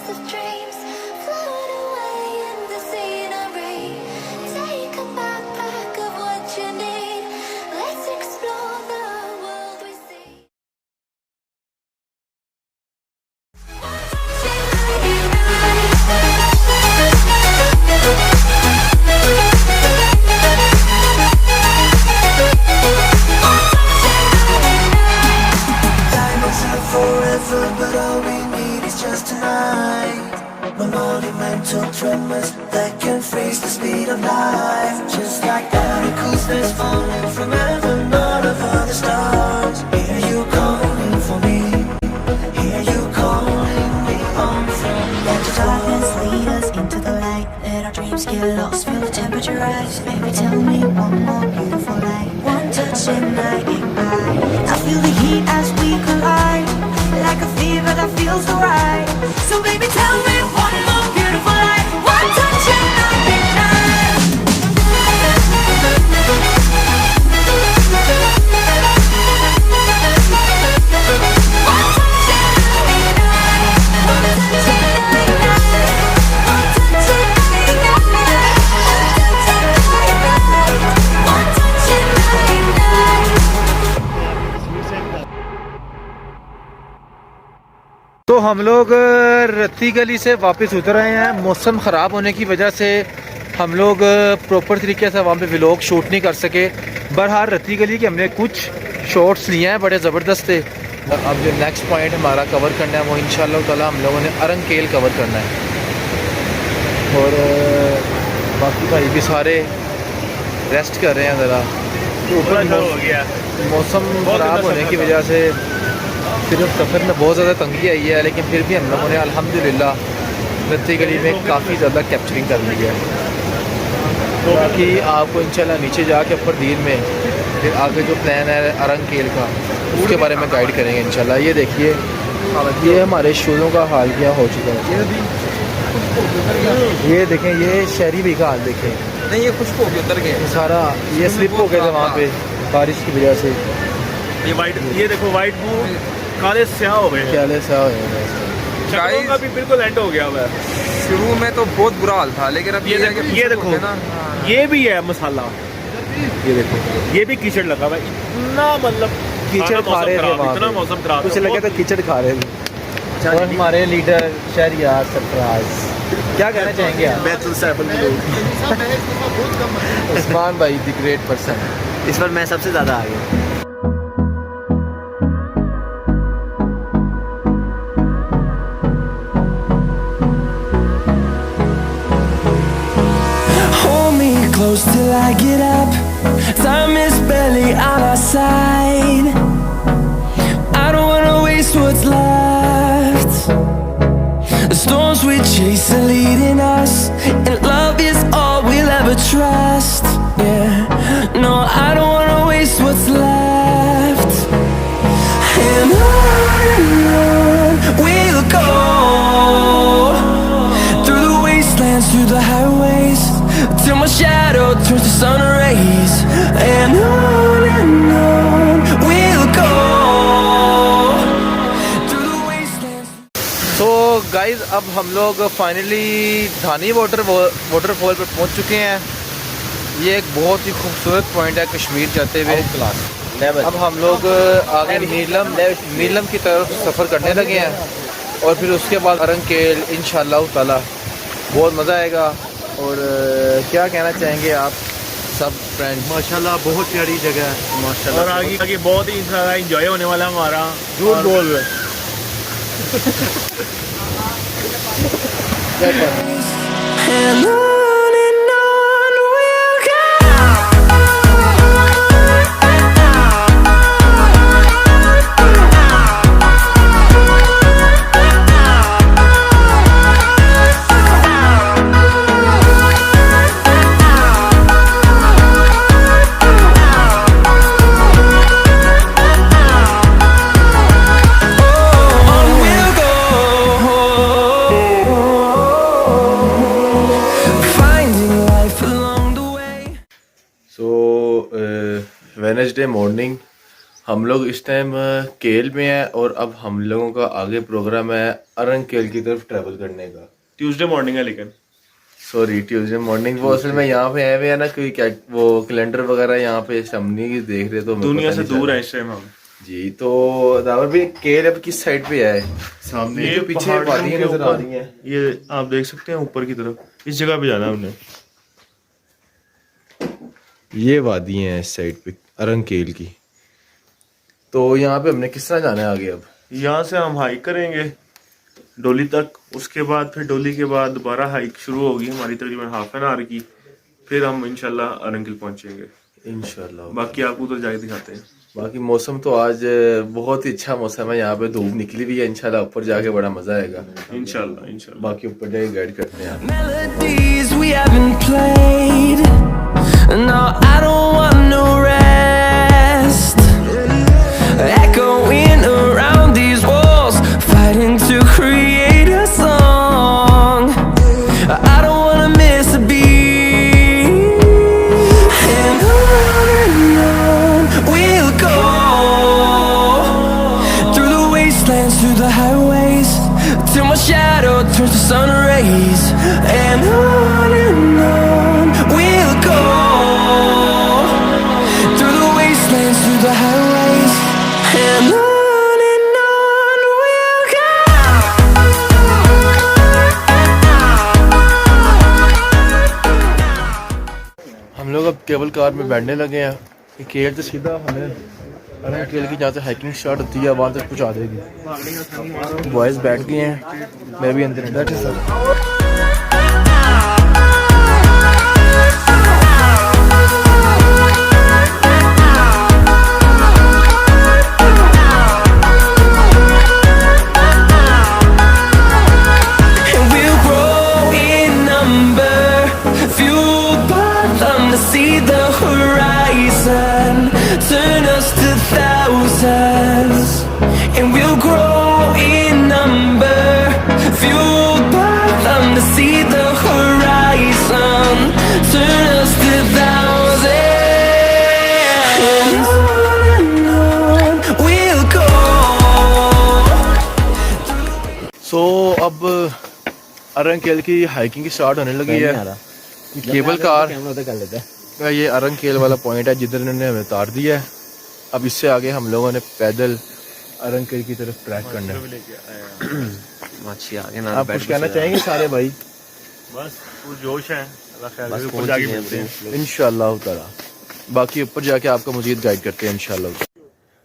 of dreams float away in the scenery. Take a backpack of what you need. Let's explore the world we see. Forever, but all we need is just tonight. No monumental tremors that can freeze the speed of light. Just like particles that's falling from heaven, out of other stars. Hear you calling for me. Hear you calling me on from Let the darkness lead us into the light. Let our dreams get lost, feel the temperature rise. Baby, tell me one more beautiful night. One touch and I ignite. I feel the heat as we collide. Like a fever that feels so right. So baby, tell me one more beautiful night. One touch and I ignite. One touch and I ignite. One touch and I ignite. One touch and I ignite. One touch and I ignite. तो हम लोग रत्ती गली से वापस उतर रहे हैं। मौसम ख़राब होने की वजह से हम लोग प्रॉपर तरीके से वहाँ पे व्लॉग शूट नहीं कर सके। बहरहाल रत्ती गली के हमने कुछ शॉट्स लिए हैं, बड़े ज़बरदस्त थे। अब जो नेक्स्ट पॉइंट हमारा कवर करना है वो इंशाल्लाह ताला हम लोगों ने अरंकेल कवर करना है। और बाकी भाई भी सारे रेस्ट कर रहे हैं ज़रा, तो ऊपर मौसम ख़राब होने की वजह से सिर्फ सफ़र में बहुत ज़्यादा तंगी आई है, लेकिन फिर भी हम लोगों ने अल्हम्दुलिल्लाह रत्ती गली में काफ़ी ज़्यादा कैप्चरिंग कर ली है। तो बाकी आपको इंशाल्लाह नीचे जाके फरदीर में फिर आगे जो प्लान है अरंकेल का उसके बारे में गाइड करेंगे इंशाल्लाह। ये देखिए, ये हमारे शूज़ों का हाल क्या हो चुका है। ये देखें, ये शहरी भी का हाल देखें। नहीं, ये खुश्क हो गया, उतर गए सारा। ये स्लिप हो गए थे वहाँ पे बारिश की वजह से। ये वाइट, ये देखो वाइट वो काले स्याह हो गए, काले स्याह हो गए। शक्लों का भी बिल्कुल एंड हो गया हुआ है। शुरू में तो बहुत बुरा हाल था, लेकिन अब ये देखो ना, ये भी है मसाला। ये देखो, ये भी कीचड़ लगा हुआ है, इतना मतलब कीचड़ खा रहे थे, इतना मौसम खराब, कुछ लगे तो कीचड़ खा रहे थे। और हमारे लीडर शहरियार सरफराज क्या कहना चाहेंगे आप? उस्मान भाई द ग्रेट पर्सन, इस बार मैं सबसे ज़्यादा आ गया। close till I get up. Time is barely on our side. I don't wanna waste what's left. The storms we chase are leading us, and love is all we'll ever trust. Yeah, no, I don't wanna waste what's left. And on we'll go, through the wastelands, through the highways, till my shadow turns to sun rays. And on we'll go, through the wastelands. तो guys अब हम लोग finally धानी waterfall पर पहुंच चुके हैं। ये एक बहुत ही खूबसूरत पॉइंट है कश्मीर जाते हुए। अब हम लोग आगे नीलम की तरफ सफ़र करने लगे हैं और फिर उसके बाद अरंकेल इंशाल्लाह ताला बहुत मज़ा आएगा। और क्या कहना चाहेंगे आप सब फ्रेंड्स? माशाल्लाह बहुत प्यारी जगह है माशाल्लाह, और आगे बहुत ही ज़्यादा एंजॉय होने वाला है हमारा। झूठ बोल रहे वेडनेसडे मॉर्निंग हम लोग इस टाइम केल में हैं और अब हम लोगों का आगे प्रोग्राम है अरंकेल की तरफ ट्रैवल करने का। ट्यूसडे मॉर्निंग है लेकिन सॉरी ट्यूसडे मॉर्निंग। वो असल में यहाँ पे आए हुए हैं ना, कोई क्या वो कैलेंडर वगैरह यहाँ पे हमने की देख रहे तो दुनिया से दूर है इस टाइम हम जी। तो दावर भी केल अब किस साइड पे है? सामने ये जो पीछे वादियां नजर आ रही हैं, ये आप देख सकते हैं ऊपर की तरफ, इस जगह पे जाना है हमने। ये वादियां हैं इस साइड पे अरंकेल की। तो यहाँ पे हमने किस तरह जाना है आगे? अब यहाँ से हम हाइक करेंगे डोली तक, उसके बाद फिर डोली के बाद दोबारा हाइक शुरू होगी हमारी तकरीबन हाफ एन आवर की, फिर हम इंशाल्लाह अरंकेल पहुंचेंगे इंशाल्लाह। बाकी आपको उधर जाके दिखाते हैं। बाकी मौसम तो आज बहुत ही अच्छा मौसम है, यहाँ पे धूप निकली हुई है। इंशाल्लाह ऊपर जाके बड़ा मजा आएगा इंशाल्लाह इंशाल्लाह। बाकी ऊपर जाके गाइड करते हैं। Melodies we haven't played. No, I don't want no rest. Echoing around these walls, fighting to create a song. I don't wanna miss a beat. And on we'll go, through the wastelands, through the highways, till my shadow turns to sun rays. And on we'll go, through the wastelands, through the highways, and on we'll go. हम लोग अब cable car में बैठने लगे हैं। ये केल तो सीधा हमें अरंकेल की जहाँ से हाइकिंग स्टार्ट होती है वहाँ तक पहुँचा देगी। बॉयज़ बैठ गए हैं, मैं भी अंदर बैठे sir. And we'll grow in number, fueled by them to see the horizon, turn us to thousands. And we'll grow in number, fueled by them to see the horizon, turn us to thousands. And on we'll go. सो अब अरंकेल की hiking की start होने लगी है। Cable car का ये अरंकेल वाला point है जिधर इन्होंने हमें उतार दिया है। अब इससे आगे हम लोगों ने पैदल अरंकेल की तरफ ट्रैक करना है। आप कुछ कहना चाहेंगे सारे भाई? बस पूरा जोश है, अल्लाह खैर ऊपर जाके मिलते हैं इंशाल्लाह ताला। बाकी ऊपर जाके आपका मजीद गाइड करते हैं इंशाल्लाह।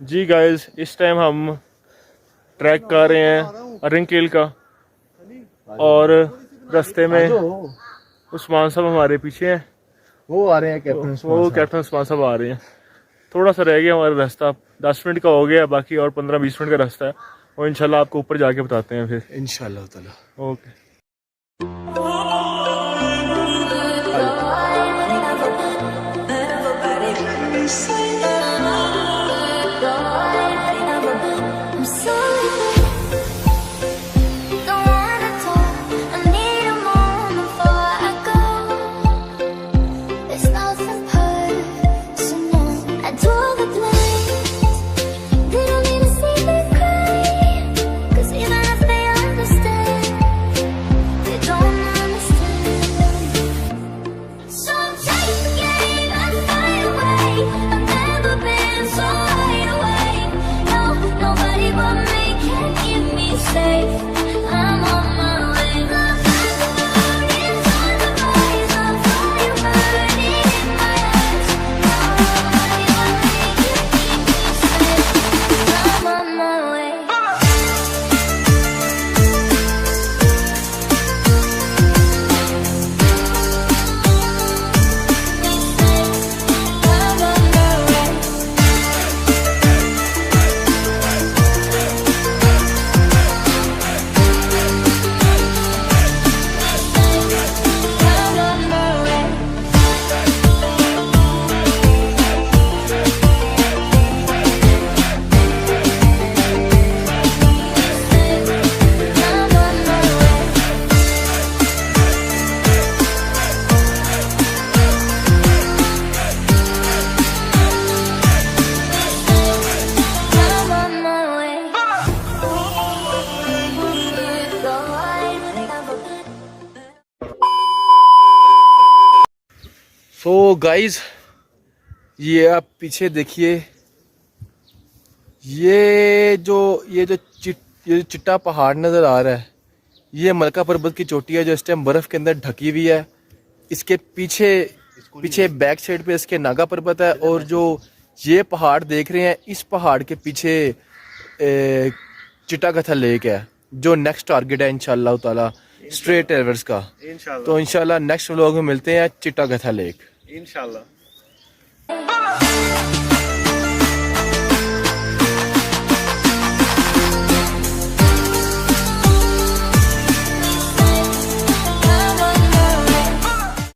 जी गाइस, इस टाइम हम ट्रैक कर रहे हैं अरंकेल का और रास्ते में उस्मान साहब हमारे पीछे हैं, वो आ रहे हैं कैप्टन उस्मान साहब आ रहे हैं। थोड़ा सा रह गया हमारा रास्ता, 10 मिनट का हो गया, बाकी और 15-20 मिनट का रास्ता है और इंशाल्लाह आपको ऊपर जाके बताते हैं फिर इंशाल्लाह ताला। Okay. I'm sorry, don't wanna talk. I need a moment before I go. It's nothing personal. I draw the blinds. They don't need to see me cry, 'cause even if they understand, so guys ये आप पीछे देखिए, ये जो चिट्टा पहाड़ नज़र आ रहा है, ये मलका पर्वत की चोटी है जो इस टाइम बर्फ़ के अंदर ढकी हुई है। इसके पीछे बैक साइड पे इसके नागा पर्वत है, और जो ये पहाड़ देख रहे हैं इस पहाड़ के पीछे चिट्टागथा लेक है, जो नेक्स्ट टारगेट है इंशाल्लाह ताला स्ट्रेट एवर्स का। तो इंशाल्लाह नेक्स्ट व्लॉग में मिलते हैं चिट्टागथा लेक। इंशाल्लाह।